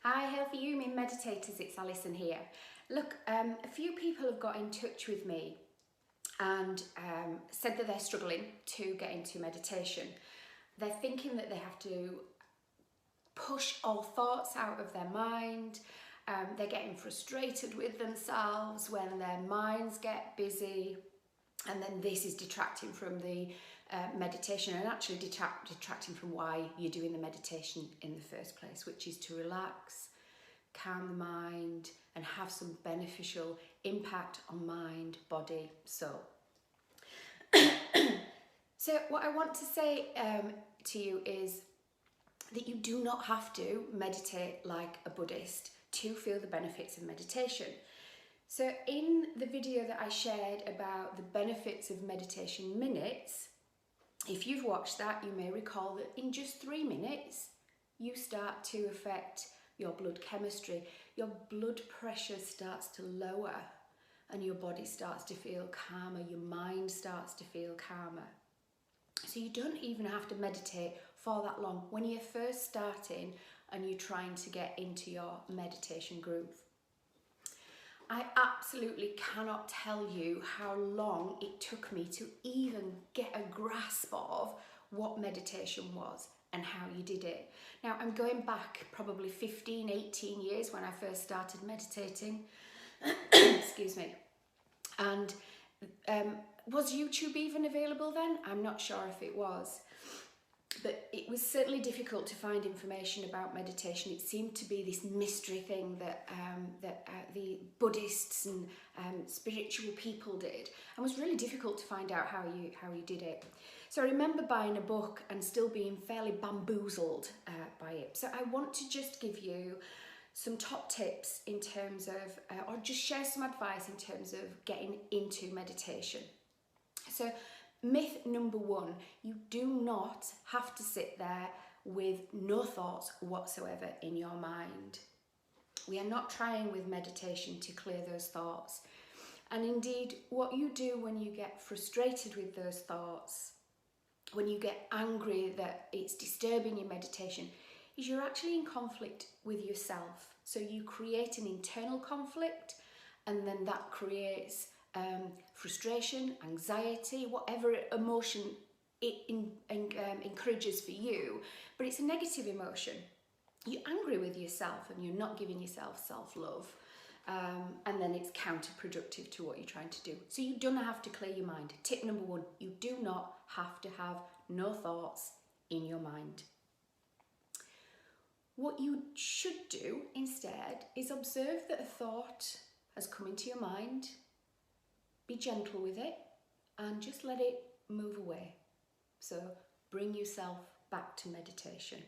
Hi, Healthy Human Meditators, it's Alison here. Look, a few people have got in touch with me and said that they're struggling to get into meditation. They're thinking that they have to push all thoughts out of their mind. They're getting frustrated with themselves when their minds get busy, and then this is detracting from the meditation and actually detracting from why you're doing the meditation in the first place, which is to relax, calm the mind and have some beneficial impact on mind, body, soul. So what I want to say to you is that you do not have to meditate like a Buddhist to feel the benefits of meditation. So in the video that I shared about the benefits of meditation minutes, if you've watched that, you may recall that in just 3 minutes, you start to affect your blood chemistry. Your blood pressure starts to lower and your body starts to feel calmer. Your mind starts to feel calmer. So you don't even have to meditate for that long when you're first starting and you're trying to get into your meditation groove. I absolutely cannot tell you how long it took me to even get a grasp of what meditation was and how you did it. Now, I'm going back probably 15, 18 years when I first started meditating. Excuse me. And was YouTube even available then? I'm not sure if it was. But it was certainly difficult to find information about meditation. It seemed to be this mystery thing that the Buddhists and spiritual people did, and was really difficult to find out how you did it. So I remember buying a book and still being fairly bamboozled by it. So I want to just give you some top tips in terms of, or just share some advice in terms of getting into meditation. So myth number 1, you do not have to sit there with no thoughts whatsoever in your mind. We are not trying with meditation to clear those thoughts. And indeed, what you do when you get frustrated with those thoughts, when you get angry that it's disturbing your meditation, is you're actually in conflict with yourself. So you create an internal conflict, and then that creates frustration, anxiety, whatever emotion it encourages for you, but it's a negative emotion. You're angry with yourself and you're not giving yourself self-love, and then it's counterproductive to what you're trying to do. So you don't have to clear your mind. Tip number 1, you do not have to have no thoughts in your mind. What you should do instead is observe that a thought has come into your mind. Be gentle with it and just let it move away. So bring yourself back to meditation.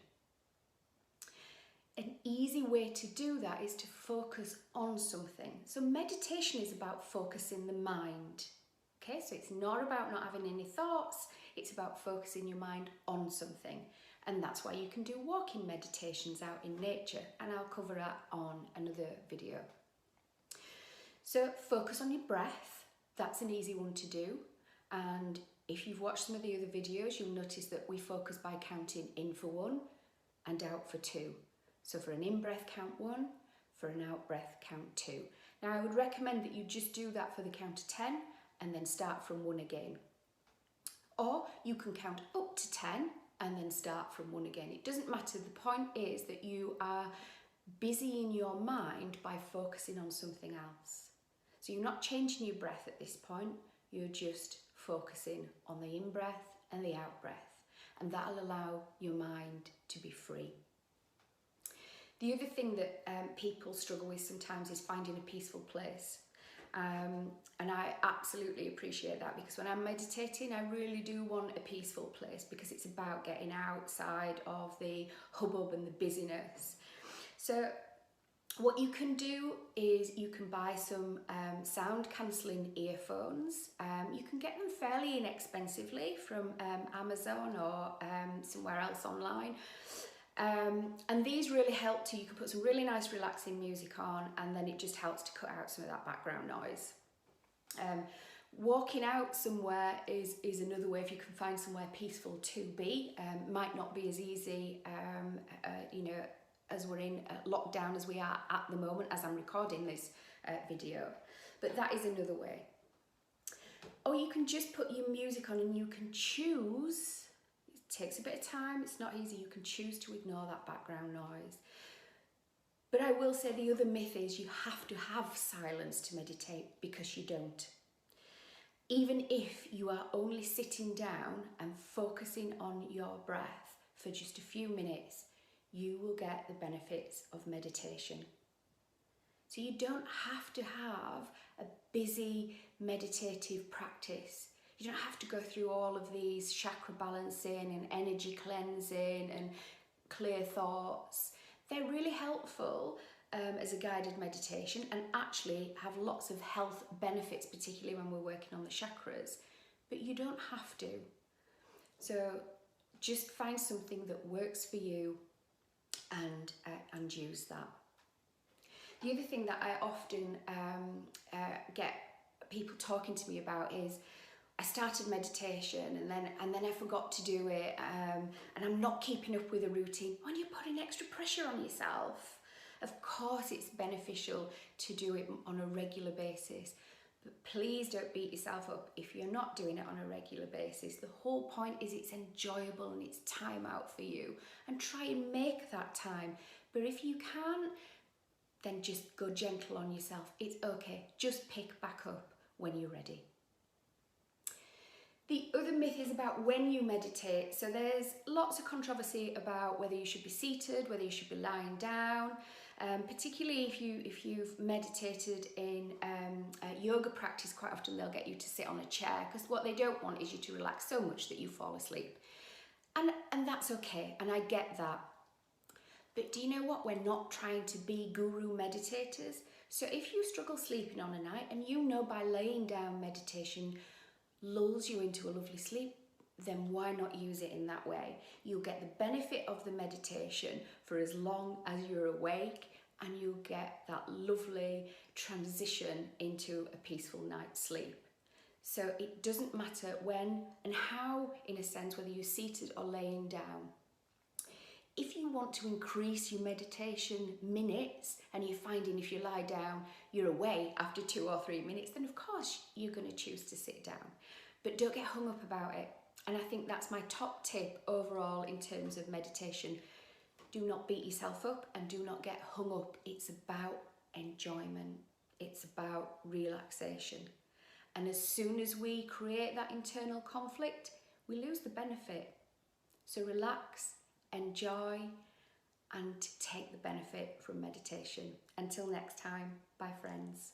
An easy way to do that is to focus on something. So meditation is about focusing the mind. Okay, so it's not about not having any thoughts, it's about focusing your mind on something. And that's why you can do walking meditations out in nature, and I'll cover that on another video. So focus on your breath. That's an easy one to do, and if you've watched some of the other videos, you'll notice that we focus by counting in for 1 and out for 2. So for an in-breath, count 1, for an out-breath, count 2. Now I would recommend that you just do that for the count of 10 and then start from 1 again. Or you can count up to 10 and then start from 1 again. It doesn't matter. The point is that you are busy in your mind by focusing on something else. So you're not changing your breath at this point, you're just focusing on the in-breath and the out-breath, and that'll allow your mind to be free. The other thing that people struggle with sometimes is finding a peaceful place. And I absolutely appreciate that, because when I'm meditating, I really do want a peaceful place, because it's about getting outside of the hubbub and the busyness. So what you can do is you can buy some sound cancelling earphones. You can get them fairly inexpensively from Amazon or somewhere else online. And these really help you can put some really nice relaxing music on, and then it just helps to cut out some of that background noise. Walking out somewhere is another way, if you can find somewhere peaceful to be. Might not be as easy, as we're in lockdown as we are at the moment as I'm recording this video. But that is another way. Or you can just put your music on and you can choose. It takes a bit of time, it's not easy. You can choose to ignore that background noise. But I will say the other myth is you have to have silence to meditate, because you don't. Even if you are only sitting down and focusing on your breath for just a few minutes, you will get the benefits of meditation. So you don't have to have a busy meditative practice. You don't have to go through all of these chakra balancing and energy cleansing and clear thoughts. They're really helpful as a guided meditation and actually have lots of health benefits, particularly when we're working on the chakras, but you don't have to. So just find something that works for you and use that. The other thing that I often get people talking to me about is, I started meditation and then I forgot to do it, and I'm not keeping up with a routine. When you're putting extra pressure on yourself, of course it's beneficial to do it on a regular basis, but please don't beat yourself up if you're not doing it on a regular basis. The whole point is it's enjoyable and it's time out for you, and try and make that time. But if you can't, then just go gentle on yourself. It's okay, just pick back up when you're ready. The other myth is about when you meditate. So there's lots of controversy about whether you should be seated, whether you should be lying down, particularly if you've meditated in yoga practice. Quite often they'll get you to sit on a chair, because what they don't want is you to relax so much that you fall asleep. And that's okay, and I get that. But do you know what? We're not trying to be guru meditators. So if you struggle sleeping on a night, and you know by laying down meditation lulls you into a lovely sleep, then why not use it in that way? You'll get the benefit of the meditation for as long as you're awake, and you'll get that lovely transition into a peaceful night's sleep. So it doesn't matter when and how, in a sense, whether you're seated or laying down. If you want to increase your meditation minutes, and you're finding if you lie down you're away after 2 or 3 minutes, then of course you're going to choose to sit down. But don't get hung up about it. And I think that's my top tip overall in terms of meditation. Do not beat yourself up and do not get hung up. It's about enjoyment. It's about relaxation. And as soon as we create that internal conflict, we lose the benefit. So relax, enjoy, and take the benefit from meditation. Until next time, bye friends.